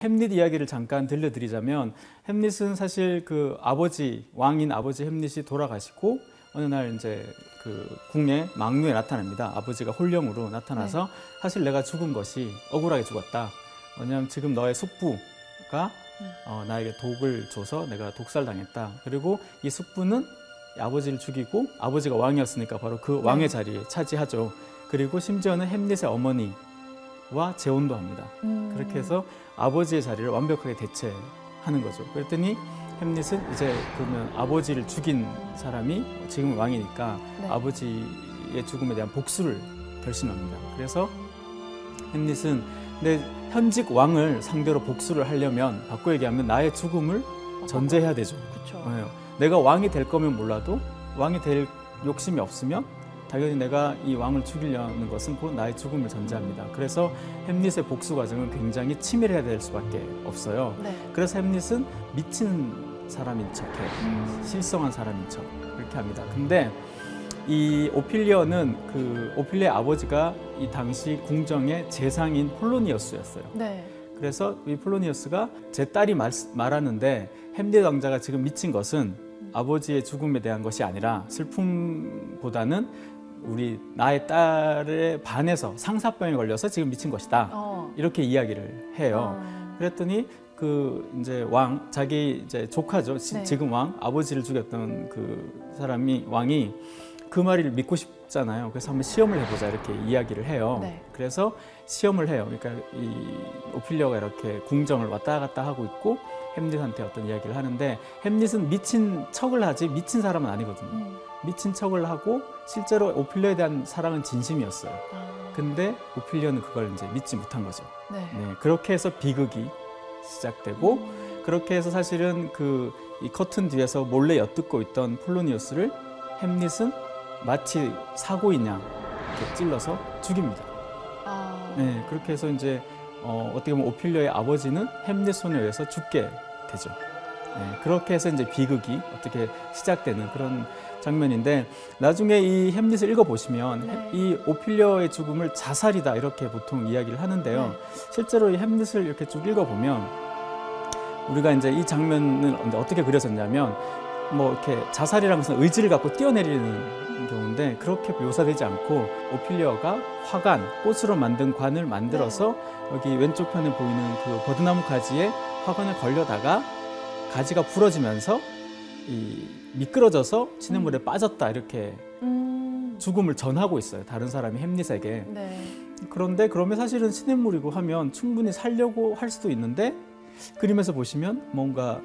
햄릿 이야기를 잠깐 들려드리자면 햄릿은 사실 그 왕인 아버지 햄릿이 돌아가시고 어느 날 이제 그 궁의 망루에 나타납니다. 아버지가 홀령으로 나타나서 사실 내가 죽은 것이 억울하게 죽었다. 왜냐하면 지금 너의 숙부가 나에게 독을 줘서 내가 독살당했다. 그리고 이 숙부는 아버지를 죽이고 아버지가 왕이었으니까 바로 그 왕의 자리에 차지하죠. 그리고 심지어는 햄릿의 어머니와 재혼도 합니다. 그렇게 해서 아버지의 자리를 완벽하게 대체하는 거죠. 그랬더니 햄릿은 이제 그러면 아버지를 죽인 사람이 지금 왕이니까 아버지의 죽음에 대한 복수를 결심합니다. 그래서 햄릿은 내 현직 왕을 상대로 복수를 하려면 바꿔 얘기하면 나의 죽음을 전제해야 되죠. 그쵸. 내가 왕이 될 거면 몰라도 왕이 될 욕심이 없으면 당연히 내가 이 왕을 죽이려는 것은 곧 나의 죽음을 전제합니다. 그래서 햄릿의 복수 과정은 굉장히 치밀해야 될 수밖에 없어요. 그래서 햄릿은 미친 사람인 척해, 실성한 사람인 척 그렇게 합니다. 근데 이 오피리어는 그 오피리아의 아버지가 이 당시 궁정의 재상인 폴로니어스였어요. 그래서 이 폴로니어스가 제 딸이 말하는데 햄릿 왕자가 지금 미친 것은 아버지의 죽음에 대한 것이 아니라 슬픔보다는 나의 딸에 반해서 상사병에 걸려서 지금 미친 것이다. 이렇게 이야기를 해요. 그랬더니 그 이제 자기 이제 조카죠. 지금 아버지를 죽였던 그 왕이 그 말을 믿고 싶잖아요. 그래서 한번 시험을 해보자 이렇게 이야기를 해요. 그래서 시험을 해요. 그러니까 이 오피리어가 이렇게 궁정을 왔다 갔다 하고 있고 햄릿한테 어떤 이야기를 하는데 햄릿은 미친 척을 하지 미친 사람은 아니거든요. 미친 척을 하고 실제로 오피리어에 대한 사랑은 진심이었어요. 근데 오피리어는 그걸 이제 믿지 못한 거죠. 그렇게 해서 비극이 시작되고 그렇게 해서 사실은 이 커튼 뒤에서 몰래 엿듣고 있던 폴로니어스를 햄릿은 마치 사고이냐 이렇게 찔러서 죽입니다. 그렇게 해서 이제 어떻게 보면 오피리어의 아버지는 햄릿 손에 의해서 죽게 되죠. 그렇게 해서 이제 비극이 어떻게 시작되는 그런 장면인데 나중에 이 햄릿을 읽어보시면 이 오피리어의 죽음을 자살이다 이렇게 보통 이야기를 하는데요. 실제로 이 햄릿을 이렇게 쭉 읽어보면 우리가 이제 이 장면을 어떻게 그려졌냐면 뭐 이렇게 자살이라는 것은 의지를 갖고 뛰어내리는 경우인데 그렇게 묘사되지 않고 오피리어가 꽃으로 만든 관을 만들어서 여기 왼쪽 편에 보이는 그 버드나무 가지에 화관을 걸려다가 가지가 부러지면서 미끄러져서 시냇물에 빠졌다 이렇게 죽음을 전하고 있어요. 다른 사람이 햄릿에게. 그런데 그러면 사실은 시냇물이고 하면 충분히 살려고 할 수도 있는데 그림에서 보시면 뭔가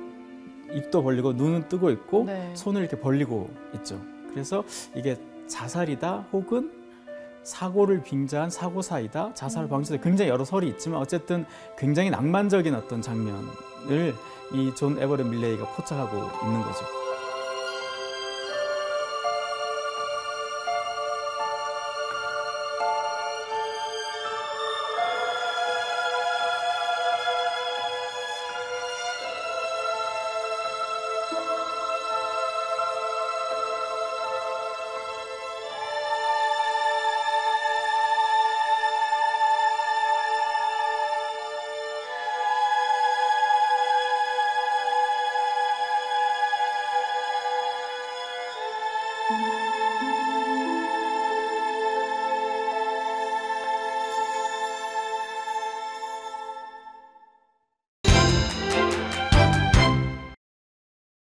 입도 벌리고 눈은 뜨고 있고 손을 이렇게 벌리고 있죠. 그래서 이게 자살이다 혹은 사고를 빙자한 사고사이다, 자살 방지다 굉장히 여러 설이 있지만 어쨌든 굉장히 낭만적인 어떤 장면을 이 존 에버렛 밀레이가 포착하고 있는 거죠.